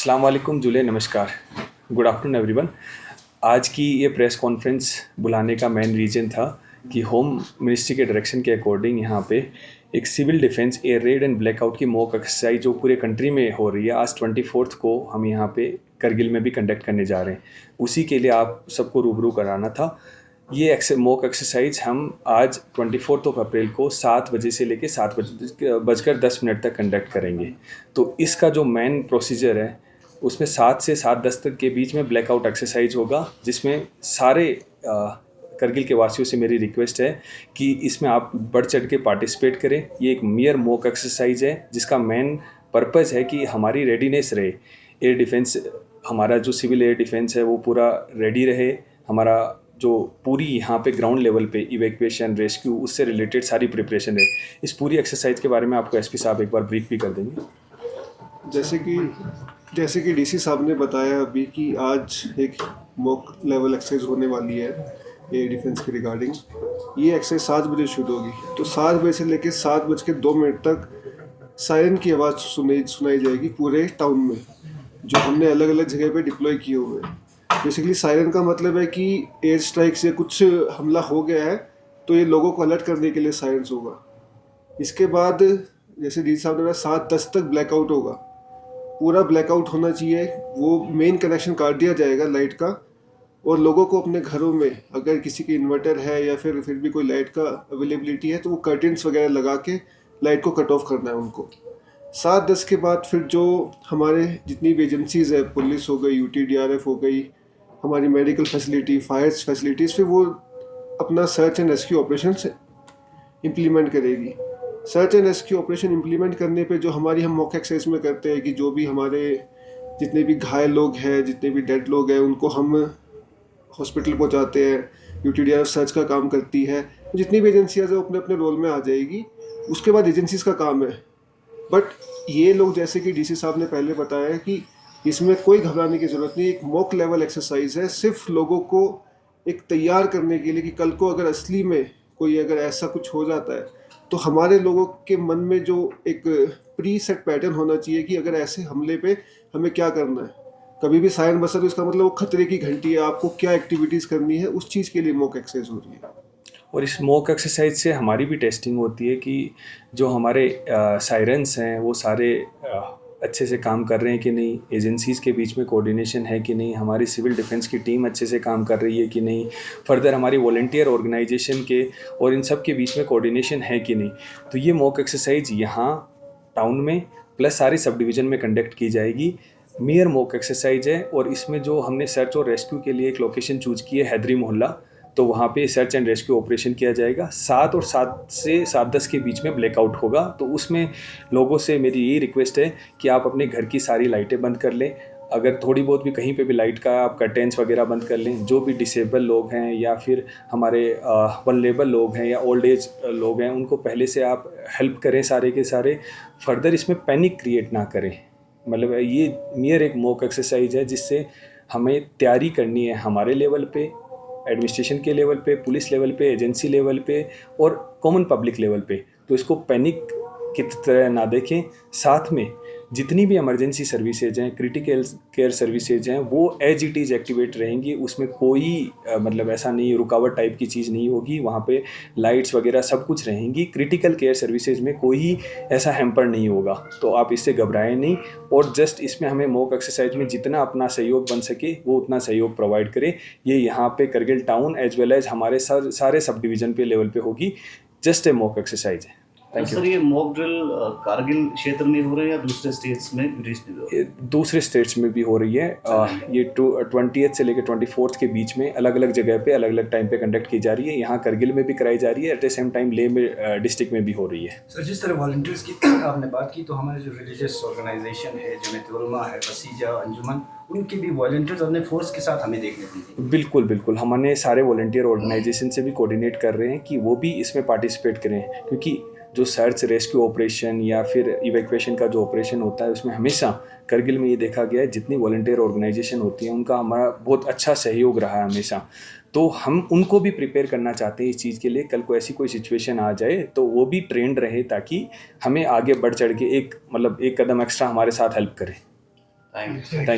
अस्सलाम वालेकुम जुले, नमस्कार, गुड आफ्टरनून एवरीवन। आज की ये प्रेस कॉन्फ्रेंस बुलाने का मेन रीज़न था कि होम मिनिस्ट्री के डायरेक्शन के अकॉर्डिंग यहाँ पे एक civil defence air raid and blackout की मॉक एक्सरसाइज जो पूरे कंट्री में हो रही है, आज 24 को हम यहाँ पे करगिल में भी कंडक्ट करने जा रहे हैं। उसी के लिए आप सबको रूबरू कराना था। ये मॉक एक्सरसाइज हम आज 24 अप्रैल को 7 बजे से लेकर 7:10 तक कंडक्ट करेंगे। तो इसका जो मेन प्रोसीजर है उसमें 7 से 7:10 तक के बीच में ब्लैकआउट एक्सरसाइज होगा, जिसमें सारे करगिल के वासियों से मेरी रिक्वेस्ट है कि इसमें आप बढ़ चढ़ के पार्टिसिपेट करें। ये एक मियर मॉक एक्सरसाइज है जिसका मेन पर्पज़ है कि हमारी रेडीनेस रहे, एयर डिफेंस, हमारा जो सिविल एयर डिफेंस है वो पूरा रेडी रहे, हमारा जो पूरी यहाँ पे ग्राउंड लेवल पे इवैक्यूएशन, रेस्क्यू, उससे रिलेटेड सारी प्रिपरेशन है। इस पूरी एक्सरसाइज के बारे में आपको एसपी साहब एक बार ब्रीफ भी कर देंगे। जैसे कि डीसी साहब ने बताया अभी कि आज एक मॉक लेवल एक्सरसाइज होने वाली है एयर डिफेंस के रिगार्डिंग। ये एक्सरसाइज 7 बजे शुरू होगी, तो 7 बजे से लेकर 7:02 तक सायरन की आवाज़ सुनाई जाएगी पूरे टाउन में, जो हमने अलग अलग जगह पे डिप्लॉय किए हुए हैं। बेसिकली सायरन का मतलब है कि एयर स्ट्राइक से कुछ हमला हो गया है, तो ये लोगों को अलर्ट करने के लिए सायरन्स होगा। इसके बाद जैसे डी साहब ने बताया 7:10 तक ब्लैकआउट होगा, पूरा ब्लैकआउट होना चाहिए। वो मेन कनेक्शन काट दिया जाएगा लाइट का, और लोगों को अपने घरों में अगर किसी के इन्वर्टर है या फिर भी कोई लाइट का अवेलेबिलिटी है तो वो कर्टेंस वगैरह लगा के लाइट को कट ऑफ करना है उनको। 7:10 के बाद फिर जो हमारे जितनी भी एजेंसीज़ है, पुलिस हो गई, UTDRF हो गई, हमारी मेडिकल फैसिलिटी, फायर्स फैसिलिटीज़, फिर वो अपना search and rescue operation implement करेगी। Search and rescue operation implement करने पे जो हमारी हम मॉक एक्सरसाइज में करते हैं कि जो भी हमारे जितने भी घायल लोग हैं, जितने भी डेड लोग हैं, उनको हम हॉस्पिटल पहुंचाते हैं। UTDRF सर्च का काम करती है, जितनी भी एजेंसियाँ हैं वो अपने अपने रोल में आ जाएगी। उसके बाद एजेंसीज़ का काम है। बट ये लोग, जैसे कि डीसी साहब ने पहले बताया है कि इसमें कोई घबराने की ज़रूरत नहीं। एक मॉक लेवल एक्सरसाइज है, सिर्फ लोगों को एक तैयार करने के लिए कि कल को अगर असली में कोई अगर ऐसा कुछ हो जाता है तो हमारे लोगों के मन में जो एक प्री सेट पैटर्न होना चाहिए कि अगर ऐसे हमले पे हमें क्या करना है। कभी भी सायरन बजा तो इसका मतलब वो खतरे की घंटी है, आपको क्या एक्टिविटीज़ करनी है, उस चीज़ के लिए मॉक एक्सरसाइज हो रही है। और इस मॉक एक्सरसाइज से हमारी भी टेस्टिंग होती है कि जो हमारे सायरन्स हैं वो सारे अच्छे से काम कर रहे हैं कि नहीं, एजेंसीज़ के बीच में कोऑर्डिनेशन है कि नहीं, हमारी सिविल डिफेंस की टीम अच्छे से काम कर रही है कि नहीं, फर्दर हमारी वॉलंटियर ऑर्गेनाइजेशन के और इन सब के बीच में कोऑर्डिनेशन है कि नहीं। तो ये मॉक एक्सरसाइज यहाँ टाउन में प्लस सारी सब डिवीज़न में कंडक्ट की जाएगी। मेयर मॉक एक्सरसाइज है और इसमें जो हमने सर्च और रेस्क्यू के लिए एक लोकेशन चूज़ की है, हैदरी मोहल्ला, तो वहाँ पे सर्च एंड रेस्क्यू ऑपरेशन किया जाएगा। 7 और 7 से 7:10 के बीच में ब्लैकआउट होगा। तो उसमें लोगों से मेरी यही रिक्वेस्ट है कि आप अपने घर की सारी लाइटें बंद कर लें। अगर थोड़ी बहुत भी कहीं पे भी लाइट का आप कर्टेंस वगैरह बंद कर लें। जो भी डिसेबल लोग हैं या फिर हमारे वल्नरेबल लोग हैं या ओल्ड एज लोग हैं, उनको पहले से आप हेल्प करें सारे के सारे। फर्दर इसमें पैनिक क्रिएट ना करें। मतलब ये नियर एक मॉक एक्सरसाइज है जिससे हमें तैयारी करनी है हमारे लेवल पे, एडमिनिस्ट्रेशन के लेवल पे, पुलिस लेवल पे, एजेंसी लेवल पे और कॉमन पब्लिक लेवल पे। तो इसको पैनिक की तरह ना देखें। साथ में जितनी भी इमरजेंसी सर्विसेज हैं, क्रिटिकल केयर सर्विसेज हैं, वो एज इट इज़ एक्टिवेट रहेंगी। उसमें कोई मतलब ऐसा नहीं, रुकावट टाइप की चीज़ नहीं होगी। वहाँ पे लाइट्स वगैरह सब कुछ रहेंगी। क्रिटिकल केयर सर्विसेज में कोई ऐसा हैम्पर नहीं होगा। तो आप इससे घबराएं नहीं और जस्ट इसमें हमें मॉक एक्सरसाइज में जितना अपना सहयोग बन सके वो उतना सहयोग प्रोवाइड करें। ये यहाँ पे Kargil town as well as हमारे सारे सब डिवीज़न पे लेवल पे होगी। जस्ट ए मॉक एक्सरसाइज है। तो सर ये मॉक ड्रिल कारगिल क्षेत्र में हो रहे हैं या दूसरे स्टेट्स में भी हो रही है? दूसरे स्टेट्स में भी हो रही है। ये 20 से लेकर 24 के बीच में अलग अलग जगह पे अलग अलग टाइम पे कंडक्ट की जा रही है। यहाँ करगिल में भी कराई जा रही है, at the same time Leh में डिस्ट्रिक्ट में भी हो रही है। सर जिस तरह वॉलंटियर्स की आपने बात की, तो हमारे जो रिलीजियस ऑर्गेनाइजेशन है, जमीयत उलमा है, बसीजा, अंजुमन, उनके भी वॉलंटियर्स अपने फोर्स के साथ हमें देखने को मिले। बिल्कुल बिल्कुल, हमने सारे वॉलंटियर ऑर्गेनाइजेशन से भी कोऑर्डिनेट कर रहे हैं कि वो भी इसमें पार्टिसिपेट करें, क्योंकि जो सर्च रेस्क्यू ऑपरेशन या फिर इवैक्यूएशन का जो ऑपरेशन होता है उसमें हमेशा करगिल में ये देखा गया है जितनी वॉलंटियर ऑर्गेनाइजेशन होती है उनका हमारा बहुत अच्छा सहयोग रहा है हमेशा। तो हम उनको भी प्रिपेयर करना चाहते हैं इस चीज़ के लिए, कल को ऐसी कोई सिचुएशन आ जाए तो वो भी ट्रेंड रहे ताकि हमें आगे बढ़ चढ़ के एक कदम एक्स्ट्रा हमारे साथ हेल्प करें। Thank you. थैंक